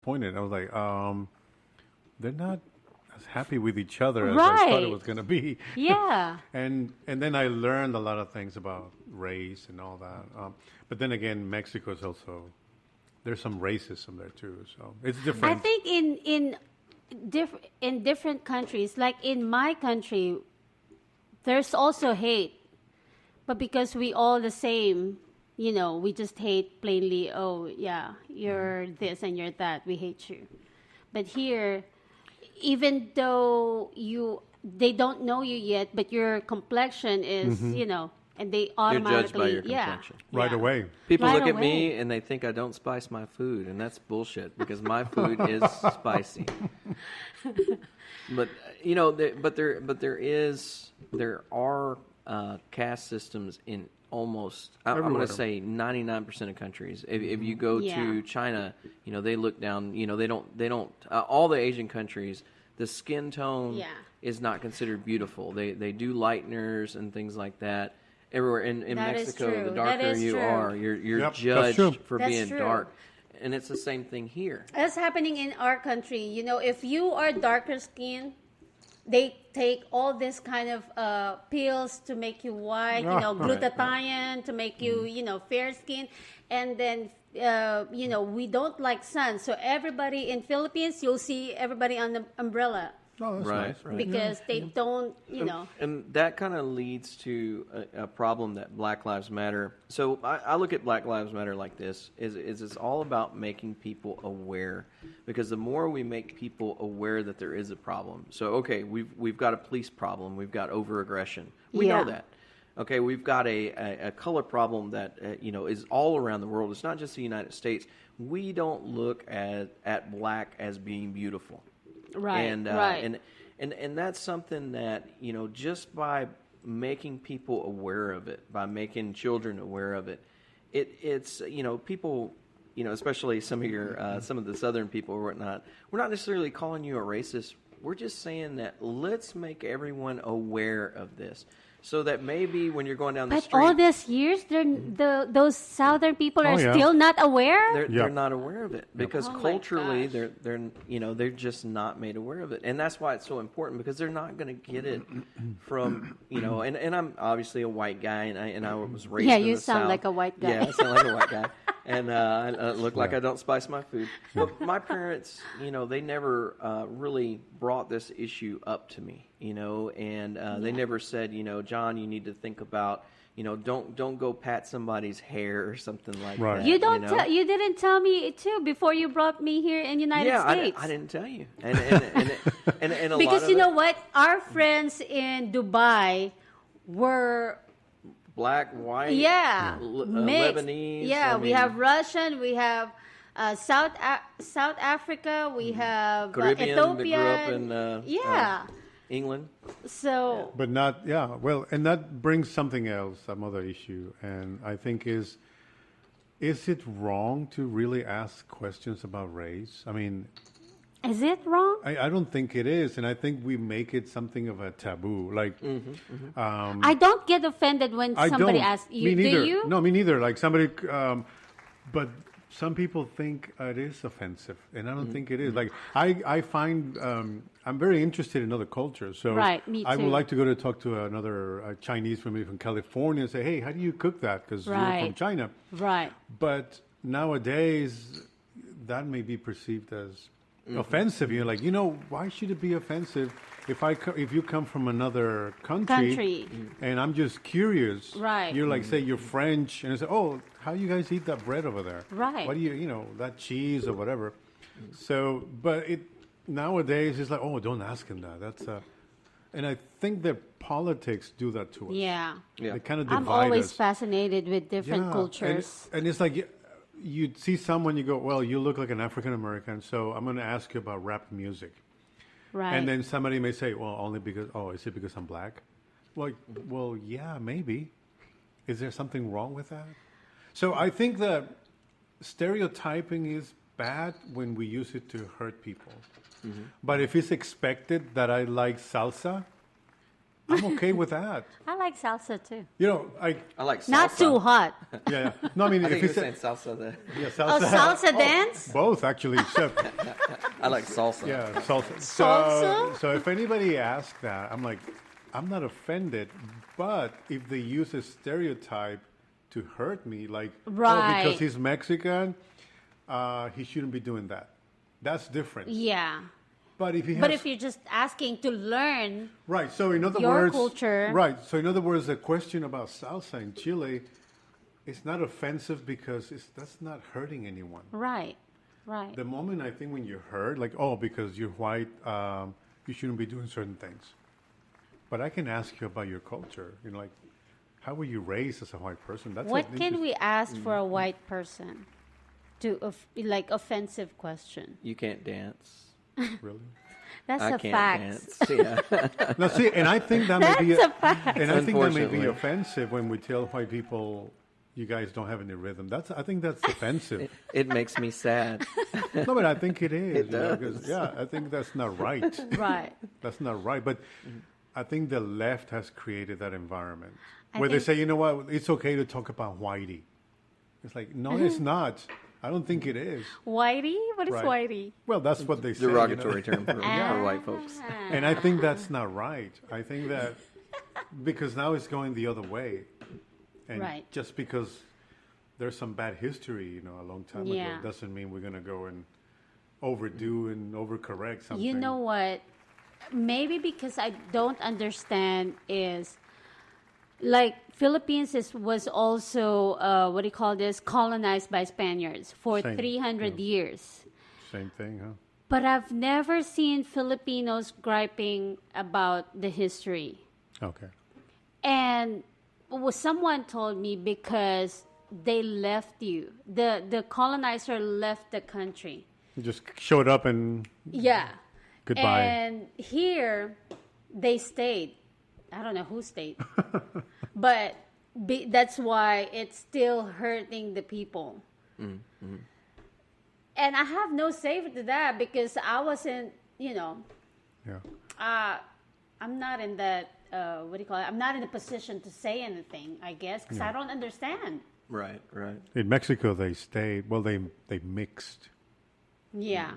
disappointed. I was like, they're not as happy with each other as I thought it Right. was going to be. Yeah. And then I learned a lot of things about race and all that. But then again, Mexico is also there's some racism there too. So it's I different. think in different countries, like in my country, there's also hate, but because we all the same, we just hate plainly. Oh yeah, you're this and you're that. We hate you. But here, even though they don't know you yet, but your complexion is, and they You're judged by automatically, your complexion. Right away. People Right look at away. me and they think I don't spice my food, and that's bullshit because my food is spicy. But there are caste systems in almost I'm going Everywhere. to say 99% of countries. If you go Yeah. to China, they look down. They don't. All the Asian countries, the skin tone Yeah. is not considered beautiful. They do lighteners and things like that. Everywhere in That is Mexico, true. the That darker is you true. are, you're Yep, that's judged true. for That's being true. dark. And it's the same thing here. That's happening in our country. If you are darker skin, they take all this kind of pills to make you white, glutathione to make you, fair skin. And then, we don't like sun. So everybody in Philippines, you'll see everybody on the umbrella Oh, that's Right, nice. right. because they don't, And that kind of leads to a problem that Black Lives Matter. So I look at Black Lives Matter like this: is it's all about making people aware, because the more we make people aware that there is a problem. So okay, we've got a police problem, we've got over-aggression, we Yeah. know that. Okay, we've got a color problem that is all around the world. It's not just the United States. We don't look at black as being beautiful. right, And right. and that's something that just by making people aware of it, by making children aware of it, it's people, especially some of the Southern people or whatnot. We're not necessarily calling you a racist. We're just saying that let's make everyone aware of this, so that maybe when you're going down the But street, all these years, those Southern people are yeah. still not aware? they're not aware of it because Oh my culturally gosh. they're just not made aware of it, and that's why it's so important, because they're not going to get it from and I'm obviously a white guy, and I was raised Yeah, in you the sound South. like a white guy. Yeah, I sound like a white guy, and I look like I don't spice my food. But my parents, they never really brought this issue up to me, and they never said, John, you need to think about. Don't go pat somebody's hair or something like Right. that. You don't. know? You didn't tell me too before you brought me here in United States. I didn't tell you, and a Because lot of you know it, what, our friends in Dubai were black, white, mixed. Lebanese. Yeah, I we mean, have Russian, we have South Africa, we have Caribbean Ethiopia. that grew up in yeah. England. So But not, yeah, well, and that brings something else, some other issue, and I think is it wrong to really ask questions about race? I mean, is it wrong? I don't think it is, and I think we make it something of a taboo. Like, I don't get offended when I somebody don't. asks you. Me neither. Do you? No, me neither. Like somebody, but some people think it is offensive, and I don't think it is. Like I find I'm very interested in other cultures, so Right, me I would too. like to go to talk to another Chinese family from California and say, hey, how do you cook that? Because you're from Right. China. Right. But nowadays, that may be perceived as offensive. You're like, why should it be offensive if you come from another country, and I'm just curious. Right. You're like, say, you're French, and I say, oh, how you guys eat that bread over there? Right. What do that cheese or whatever? So, but nowadays it's like, oh, don't ask him that. That's and I think that politics do that to us. Yeah. Yeah. They kind of I'm divide always us. fascinated with different Yeah, cultures. And it's like you see someone, you go, well, you look like an African American, so I'm going to ask you about rap music. Right. And then somebody may say, well, only because, is it because I'm black? Well, yeah, maybe. Is there something wrong with that? So I think that stereotyping is bad when we use it to hurt people. But if it's expected that I like salsa, I'm okay with that. I like salsa too. You know, I like salsa. Not too hot. yeah. No, I mean, I if think it's you're saying salsa there. yeah, Oh, salsa. salsa dance? Both actually. So, I like salsa. yeah, salsa. Salsa? So if anybody asks that, I'm like, I'm not offended, but if they use a stereotype to hurt me, like, oh, Right. because he's Mexican, he shouldn't be doing that. That's different. Yeah. But if he has, But if you're just asking to learn, right, so in other your words, culture. right. So in other words, the question about salsa in Chile, it's not offensive because that's not hurting anyone. right, right. The moment I think when you're hurt, like, oh, because you're white, you shouldn't be doing certain things. But I can ask you about your culture. You know, like, how were you raised as a white person? That's What an can interest- we ask for a white person? Like offensive question. You can't dance. Really? That's I a can't fact. dance. Yeah. No, see, and I think that may be, That's a fact. and I think that may be Unfortunately. offensive when we tell white people, you guys don't have any rhythm. I think that's offensive. It makes me sad. No, but I think it is. It you know, does. 'cause, yeah, I think that's not right. Right. That's not right. But I think the left has created that environment I where they think- say, you know what, it's okay to talk about whitey. It's like, no, it's not. I don't think it is. Whitey? What is Right. whitey? Well, that's what they say. you know. Derogatory term for white folks. And I think that's not right. I think that because now it's going the other way. And Right. just because there's some bad history, you know, a long time Yeah. ago, doesn't mean we're going to go and overdo and overcorrect something. You know what? Maybe because I don't understand is like Philippines was also what do you call this, colonized by Spaniards for Same, 300 years. Same thing, huh? But I've never seen Filipinos griping about the history. Okay. And someone told me because they left you. The colonizer left the country. You just showed up and Yeah. goodbye. And here they stayed. I don't know who stayed. But that's why it's still hurting the people. Mm-hmm. And I have no say to that because I wasn't, yeah. I'm not in that, what do you call it? I'm not in a position to say anything, I guess, because I don't understand. Right, right. In Mexico, they stayed. Well, they mixed. Yeah.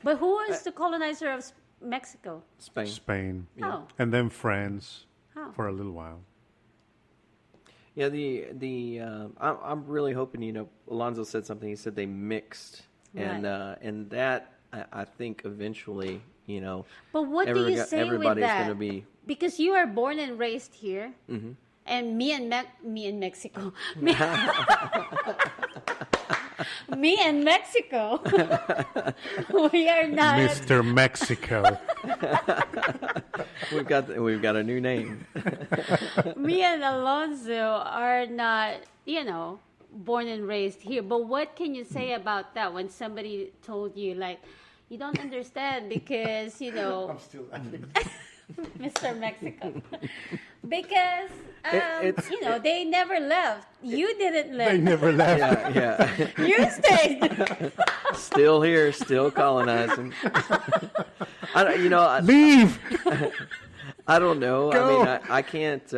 But who is the colonizer of Mexico? Spain. Spain, Oh. and then France Oh. for a little while. Yeah, I'm really hoping, Alonzo said something. He said they mixed, and that I think eventually, But what do you say with everybody's that? going to be. Because you are born and raised here, and me in Mexico, me and Mexico, we are not. Mr. Mexico. We've got a new name. Me and Alonzo are not, born and raised here. But what can you say about that when somebody told you, like, you don't understand because, still laughing. Mr. Mexico. Because, It's- they never left. You didn't They leave. never left. Yeah. You stayed. Still here, still colonizing. Leave. I don't know. Go. I mean, I can't.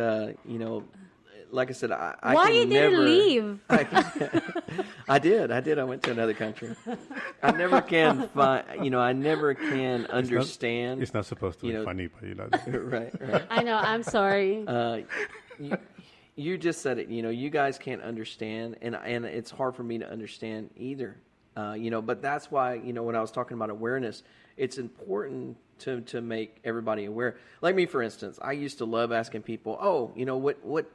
Like I said, I Why can you didn't never leave? I did. I went to another country. I never can find. I never can understand. It's not supposed to be funny, but Right. I know. I'm sorry. You just said it. You guys can't understand, and it's hard for me to understand either. But that's why when I was talking about awareness, it's important to make everybody aware. Like me, for instance, I used to love asking people, "Oh,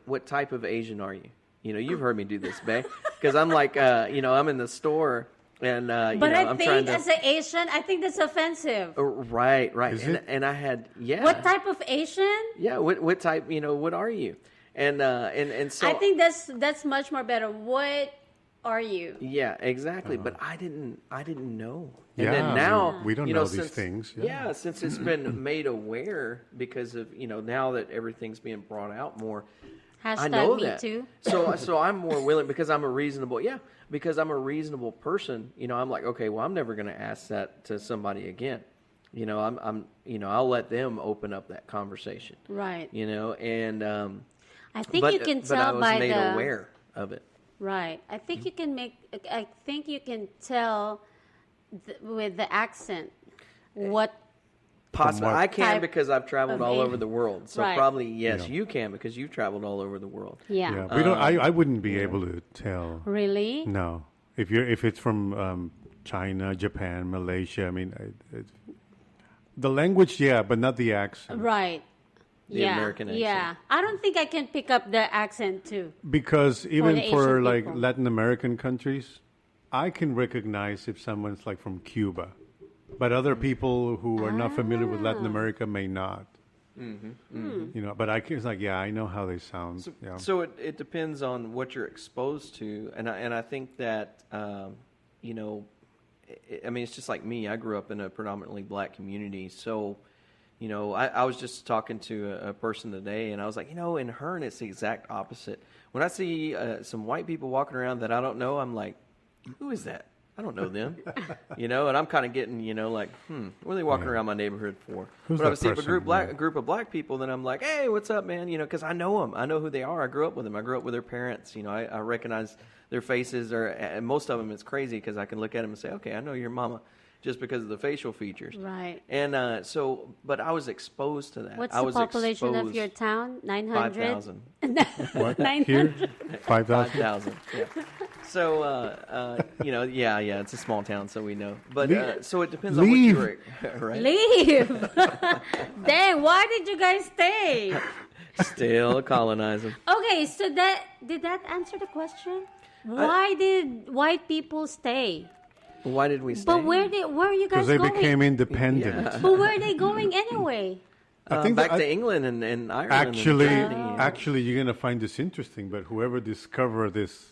what type of Asian are you?" You've heard me do this, babe, because I'm like, I'm in the store. And but I I'm think trying to. as an Asian, I think that's offensive. Right, Is it? and I had What type of Asian? Yeah, what type? What are you? And so I think that's much more better. What are you? Yeah, exactly. But I didn't know. And Yeah, then now we don't know these things. Yeah, since it's been made aware because of now that everything's being brought out more. I know Hashtag me that. too. So I'm more willing because I'm a reasonable person. I'm like, okay, well, I'm never going to ask that to somebody again. I'll let them open up that conversation. Right. And I think you can but I tell was by made the aware of it. right. I think you can tell with the accent what Possibly, I can type because I've traveled of all a- over the world. So Right. probably yes, Yeah. you can because you've traveled all over the world. yeah. Yeah, we don't. I wouldn't be able to tell. Really? No, if it's from China, Japan, Malaysia. I mean, the language, yeah, but not the accent. Right. The yeah. American accent. Yeah. I don't think I can pick up the accent too. Because even the for Asian like people. Latin American countries, I can recognize if someone's like from Cuba, but other people who are not familiar with Latin America may not. But it's like, yeah, I know how they sound. So, yeah. so it depends on what you're exposed to, and I think that I mean, it's just like me. I grew up in a predominantly black community, so I was just talking to a person today, and I was like, in Hearn, it's the exact opposite. When I see some white people walking around that I don't know, I'm like, who is that? I don't know them, and I'm kind of getting, like, what are they walking around my neighborhood for? Who's but if I that see a person? group of black people, then I'm like, hey, what's up, man? Because I know them. I know who they are. I grew up with them. I grew up with their parents. I recognize their faces, and most of them, it's crazy because I can look at them and say, okay, I know your mama, just because of the facial features. Right. And but I was exposed to that. What's I the was population of exposed- your town? 900? 5,000. What? 900? Here? 5,000? 5,000. Yeah. So, yeah, it's a small town, so we know. But so it depends on what Leave. you were, right? Leave. Dang, why did you guys stay? Still colonizing. Okay, so did that answer the question? Why did white people stay? Why did we stay? But where are you guys Because they going? became independent. Yeah. But where are they going anyway? I think back that- to England and Ireland. and Actually, Germany. actually, you're gonna find this interesting. But whoever discovered this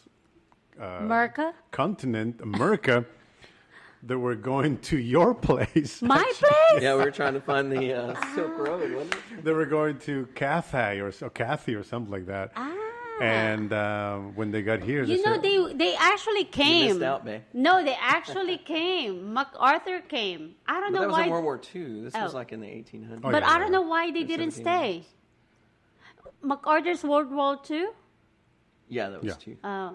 America? continent, America, they were going to your place. My place? Yeah, we were trying to find the Silk Road, wasn't it? They were going to Cathay or Cathy or something like that. And when they got here, You they know, said, they actually You came. missed out, babe. No, they actually came. MacArthur came. I don't But know that was why. in World War II. This was Oh. like in the 1800s. Oh, But yeah, I don't yeah. know why they In didn't 1700s. stay. MacArthur's World War II? Yeah, that was Yeah. two. Oh.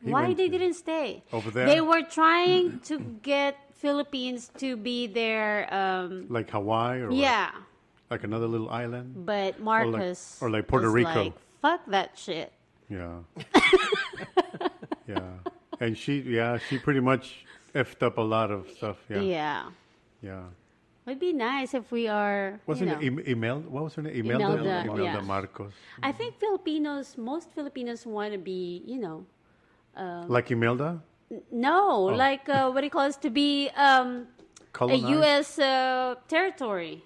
He Why went they to- didn't stay? Over there? They were trying to get Philippines to be their like Hawaii or what? yeah. like another little island. But Marcus or like Puerto was Rico. like, fuck that shit. Yeah. Yeah. And she pretty much effed up a lot of stuff. Yeah. Yeah. Yeah. It'd be nice if we are. Wasn't you know, it Imelda? What was her name? Imelda, Imelda yeah. Marcos. I think most Filipinos want to be, Like Imelda? no, Oh. like what do you call it, to be a Colonized? U.S. Territory.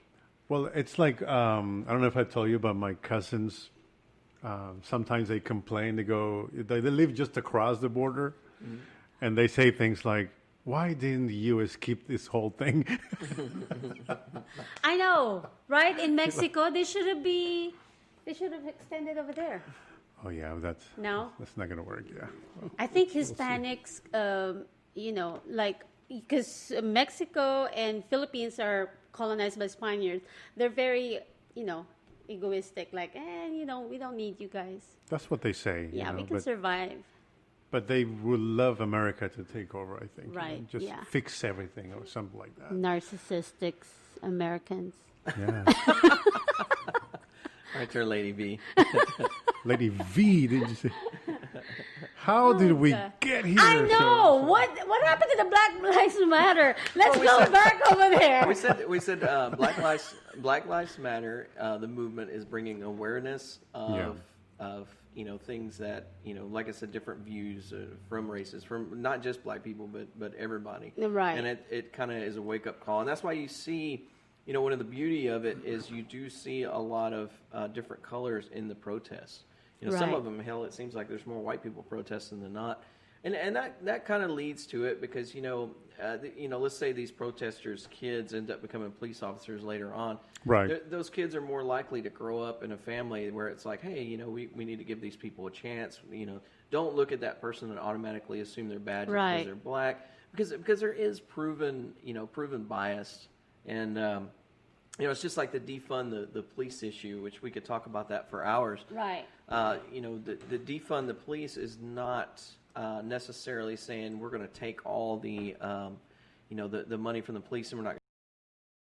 Well, it's like I don't know if I told you about my cousins. Sometimes they complain. They go, they live just across the border, and they say things like, "Why didn't the U.S. keep this whole thing?" I know, right? In Mexico, they should have extended over there. Oh yeah, that's No? not gonna work. Yeah. I think Hispanics, like because Mexico and Philippines are colonized by Spaniards, they're very, egoistic. Like, we don't need you guys. That's what they say. Yeah, we know, can survive. but they would love America to take over. I think. Right, Just yeah. fix everything or something like that. Narcissistic Americans. Yeah. Right there, Lady V. Lady V, did you say? How did we get here? I know. What happened to the Black Lives Matter? Let's go back over there. We said Black Lives Matter. The movement is bringing awareness of things that like I said, different views from races, from not just black people but everybody. Right. And it kind of is a wake up call, and that's why you see. One of the beauty of it is you do see a lot of different colors in the protests. Some Right. of them, hell, it seems like there's more white people protesting than not, and that kind of leads to it because let's say these protesters' kids end up becoming police officers later on. Right. Those kids are more likely to grow up in a family where it's like, hey, we need to give these people a chance. Don't look at that person and automatically assume they're bad just Right. because they're black, because there is proven bias And it's just like the defund the police issue, which we could talk about that for hours. Right. The defund the police is not necessarily saying we're going to take all the money from the police and we're not